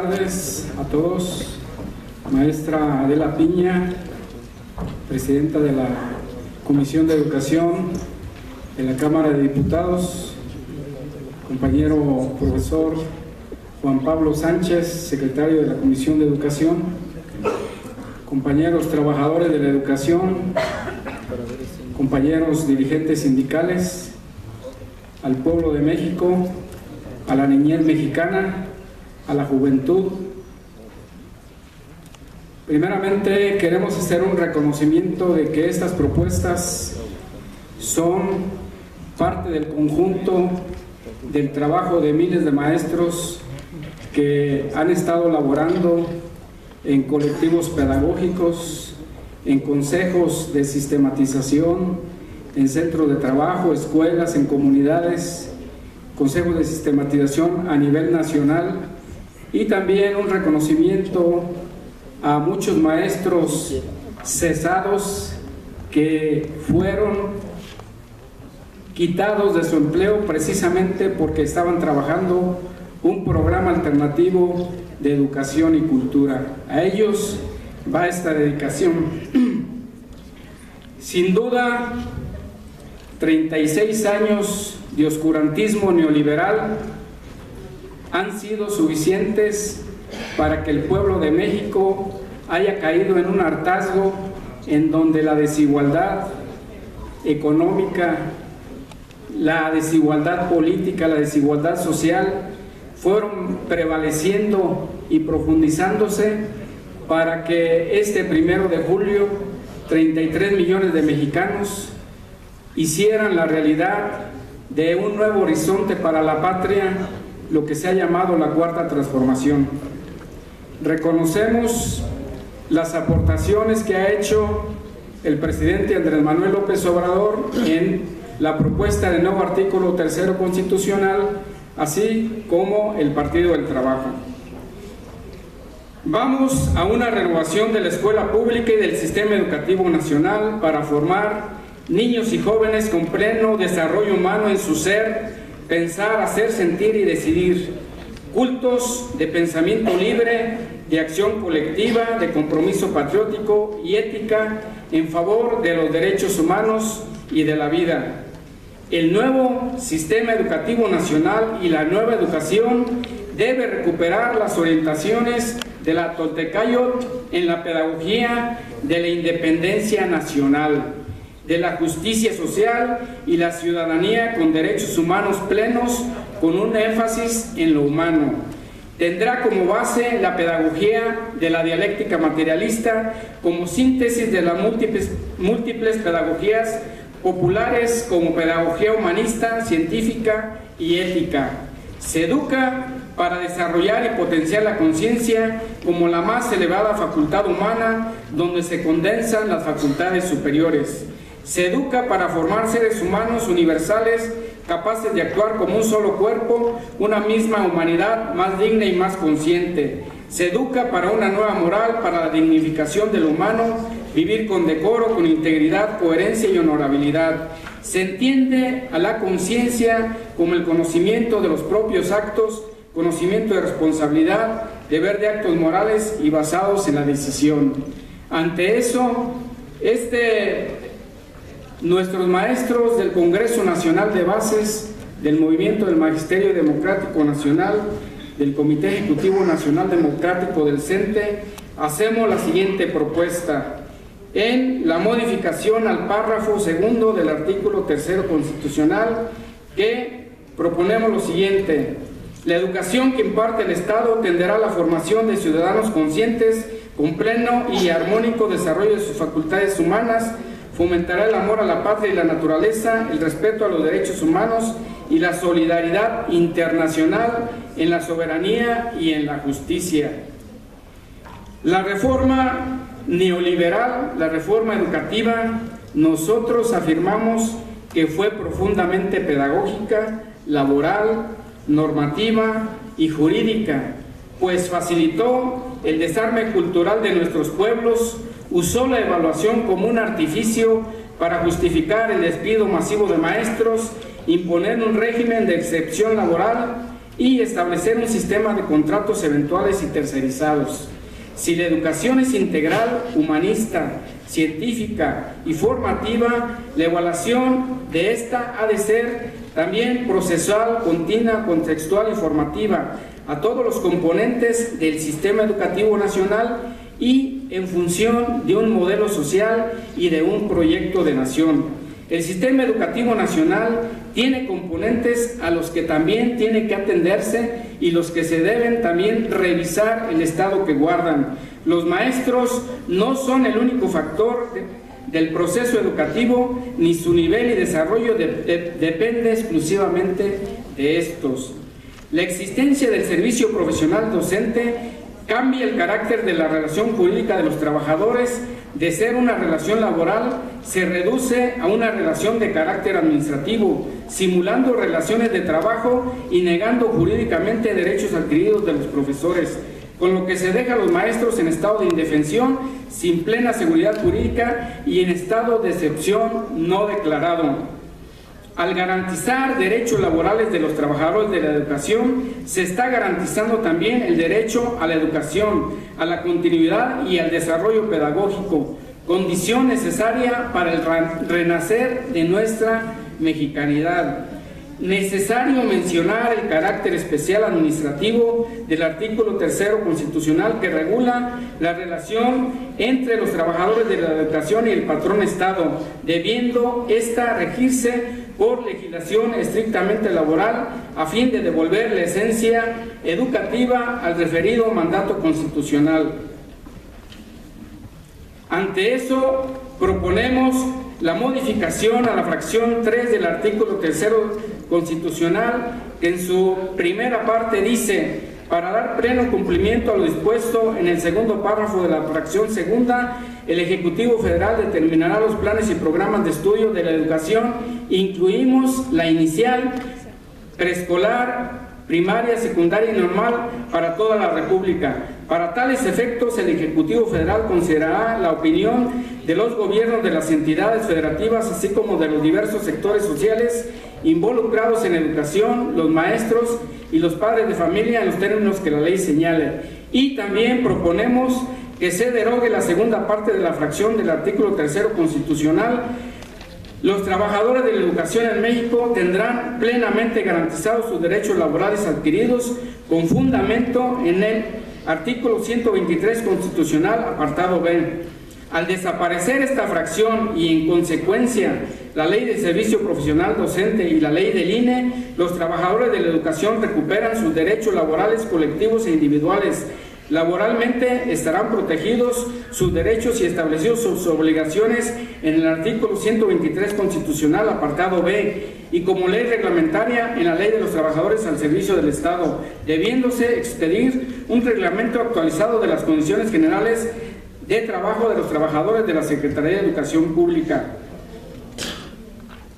tardes a todos. Maestra Adela Piña, presidenta de la Comisión de Educación de la Cámara de Diputados, compañero profesor Juan Pablo Sánchez, secretario de la Comisión de Educación, compañeros trabajadores de la educación, compañeros dirigentes sindicales, al pueblo de México, a la niñez mexicana, a la juventud. Primeramente queremos hacer un reconocimiento de que estas propuestas son parte del conjunto del trabajo de miles de maestros que han estado laborando en colectivos pedagógicos, en consejos de sistematización, en centros de trabajo, escuelas, en comunidades, consejos de sistematización a nivel nacional, y también un reconocimiento a muchos maestros cesados que fueron quitados de su empleo precisamente porque estaban trabajando un programa alternativo de educación y cultura. A ellos va esta dedicación. Sin duda, 36 años de oscurantismo neoliberal han sido suficientes para que el pueblo de México haya caído en un hartazgo en donde la desigualdad económica, la desigualdad política, la desigualdad social fueron prevaleciendo y profundizándose para que este 1 de julio 33 millones de mexicanos hicieran la realidad de un nuevo horizonte para la patria, lo que se ha llamado la Cuarta Transformación. Reconocemos las aportaciones que ha hecho el presidente Andrés Manuel López Obrador en la propuesta de nuevo artículo 3º constitucional, así como el Partido del Trabajo. Vamos a una renovación de la escuela pública y del sistema educativo nacional para formar niños y jóvenes con pleno desarrollo humano en su ser, pensar, hacer, sentir y decidir, cultos de pensamiento libre, de acción colectiva, de compromiso patriótico y ética en favor de los derechos humanos y de la vida. El nuevo sistema educativo nacional y la nueva educación debe recuperar las orientaciones de la Toltecayotl en la pedagogía de la independencia nacional, de la justicia social y la ciudadanía con derechos humanos plenos, con un énfasis en lo humano. Tendrá como base la pedagogía de la dialéctica materialista como síntesis de las múltiples pedagogías populares como pedagogía humanista, científica y ética. Se educa para desarrollar y potenciar la conciencia como la más elevada facultad humana, donde se condensan las facultades superiores. Se educa para formar seres humanos universales capaces de actuar como un solo cuerpo, una misma humanidad más digna y más consciente. Se educa para una nueva moral, para la dignificación del humano, vivir con decoro, con integridad, coherencia y honorabilidad. Se entiende a la conciencia como el conocimiento de los propios actos, conocimiento de responsabilidad, deber de actos morales y basados en la decisión. Ante eso, nuestros maestros del Congreso Nacional de Bases, del Movimiento del Magisterio Democrático Nacional, del Comité Ejecutivo Nacional Democrático del CENTE, hacemos la siguiente propuesta. En la modificación al párrafo 2 del artículo 3º constitucional, que proponemos lo siguiente: la educación que imparte el Estado tenderá a la formación de ciudadanos conscientes con pleno y armónico desarrollo de sus facultades humanas, fomentará el amor a la patria y la naturaleza, el respeto a los derechos humanos y la solidaridad internacional en la soberanía y en la justicia. La reforma neoliberal, la reforma educativa, nosotros afirmamos que fue profundamente pedagógica, laboral, normativa y jurídica, pues facilitó el desarme cultural de nuestros pueblos, usó la evaluación como un artificio para justificar el despido masivo de maestros, imponer un régimen de excepción laboral y establecer un sistema de contratos eventuales y tercerizados. Si la educación es integral, humanista, científica y formativa, la evaluación de esta ha de ser también procesual, continua, contextual y formativa a todos los componentes del sistema educativo nacional y en función de un modelo social y de un proyecto de nación. El sistema educativo nacional tiene componentes a los que también tiene que atenderse y los que se deben también revisar el estado que guardan. Los maestros no son el único factor del proceso educativo, ni su nivel y desarrollo depende exclusivamente de estos. La existencia del servicio profesional docente cambia el carácter de la relación jurídica de los trabajadores. De ser una relación laboral, se reduce a una relación de carácter administrativo, simulando relaciones de trabajo y negando jurídicamente derechos adquiridos de los profesores, con lo que se deja a los maestros en estado de indefensión, sin plena seguridad jurídica y en estado de excepción no declarado. Al garantizar derechos laborales de los trabajadores de la educación, se está garantizando también el derecho a la educación, a la continuidad y al desarrollo pedagógico, condición necesaria para el renacer de nuestra mexicanidad. Necesario mencionar el carácter especial administrativo del artículo 3 constitucional que regula la relación entre los trabajadores de la educación y el patrón Estado, debiendo esta regirse por legislación estrictamente laboral a fin de devolver la esencia educativa al referido mandato constitucional. Ante eso, proponemos la modificación a la fracción 3 del artículo 3 constitucional, que en su primera parte dice: para dar pleno cumplimiento a lo dispuesto en el segundo párrafo de la fracción segunda, el Ejecutivo Federal determinará los planes y programas de estudio de la educación. Incluimos la inicial, preescolar, primaria, secundaria y normal para toda la República. Para tales efectos, el Ejecutivo Federal considerará la opinión de los gobiernos de las entidades federativas, así como de los diversos sectores sociales involucrados en educación, los maestros y los padres de familia en los términos que la ley señale. Y también proponemos que se derogue la segunda parte de la fracción del artículo 3 constitucional. Los trabajadores de la educación en México tendrán plenamente garantizados sus derechos laborales adquiridos con fundamento en el artículo 123 constitucional, apartado B. Al desaparecer esta fracción y en consecuencia la ley del servicio profesional docente y la ley del INE, los trabajadores de la educación recuperan sus derechos laborales colectivos e individuales. Laboralmente estarán protegidos sus derechos y establecidos sus obligaciones en el artículo 123 constitucional, apartado B, y como ley reglamentaria en la ley de los trabajadores al servicio del Estado, debiéndose expedir un reglamento actualizado de las condiciones generales de trabajo de los trabajadores de la Secretaría de Educación Pública.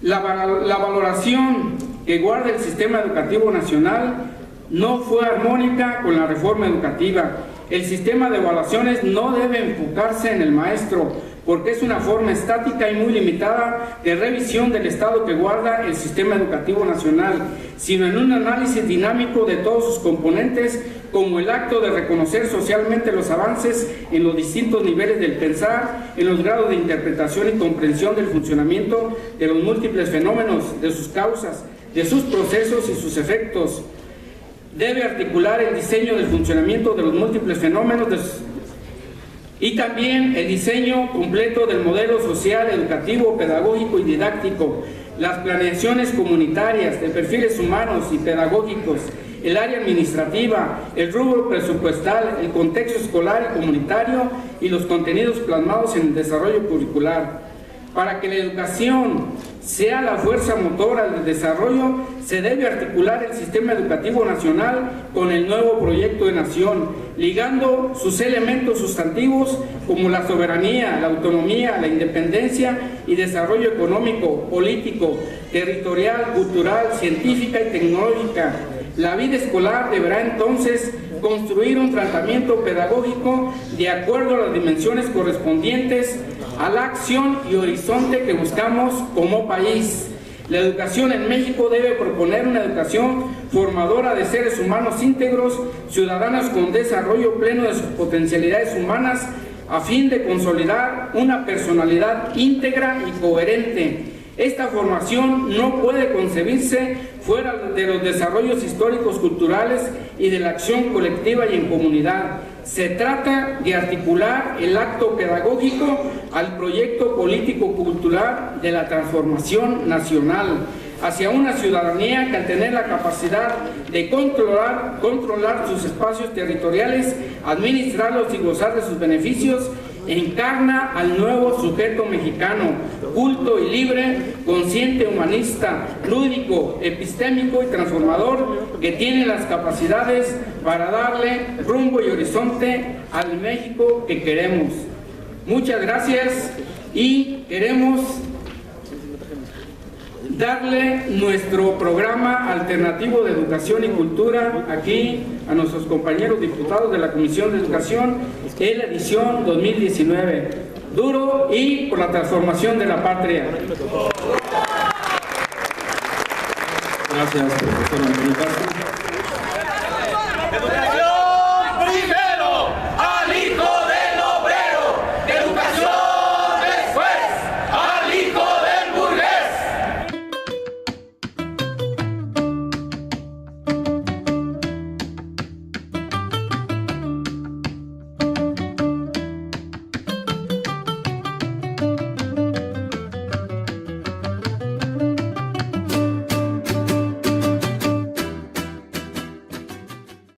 La valoración que guarda el sistema educativo nacional no fue armónica con la reforma educativa. El sistema de evaluaciones no debe enfocarse en el maestro, porque es una forma estática y muy limitada de revisión del estado que guarda el sistema educativo nacional, sino en un análisis dinámico de todos sus componentes, como el acto de reconocer socialmente los avances en los distintos niveles del pensar, en los grados de interpretación y comprensión del funcionamiento de los múltiples fenómenos, de sus causas, de sus procesos y sus efectos. Debe articular el diseño del funcionamiento de los múltiples fenómenos y también el diseño completo del modelo social, educativo, pedagógico y didáctico, las planeaciones comunitarias de perfiles humanos y pedagógicos, el área administrativa, el rubro presupuestal, el contexto escolar y comunitario y los contenidos plasmados en el desarrollo curricular. Para que la educación sea la fuerza motora del desarrollo, se debe articular el sistema educativo nacional con el nuevo proyecto de nación, ligando sus elementos sustantivos como la soberanía, la autonomía, la independencia y desarrollo económico, político, territorial, cultural, científica y tecnológica. La vida escolar deberá entonces construir un tratamiento pedagógico de acuerdo a las dimensiones correspondientes a la acción y horizonte que buscamos como país. La educación en México debe proponer una educación formadora de seres humanos íntegros, ciudadanos con desarrollo pleno de sus potencialidades humanas, a fin de consolidar una personalidad íntegra y coherente. Esta formación no puede concebirse fuera de los desarrollos históricos, culturales y de la acción colectiva y en comunidad. Se trata de articular el acto pedagógico al proyecto político-cultural de la transformación nacional hacia una ciudadanía que, al tener la capacidad de controlar sus espacios territoriales, administrarlos y gozar de sus beneficios, encarna al nuevo sujeto mexicano, culto y libre, consciente, humanista, lúdico, epistémico y transformador, que tiene las capacidades para darle rumbo y horizonte al México que queremos. Muchas gracias y queremos darle nuestro programa alternativo de educación y cultura aquí a nuestros compañeros diputados de la Comisión de Educación en la edición 2019. Duro y por la transformación de la patria. Gracias, profesor Antonio Castro.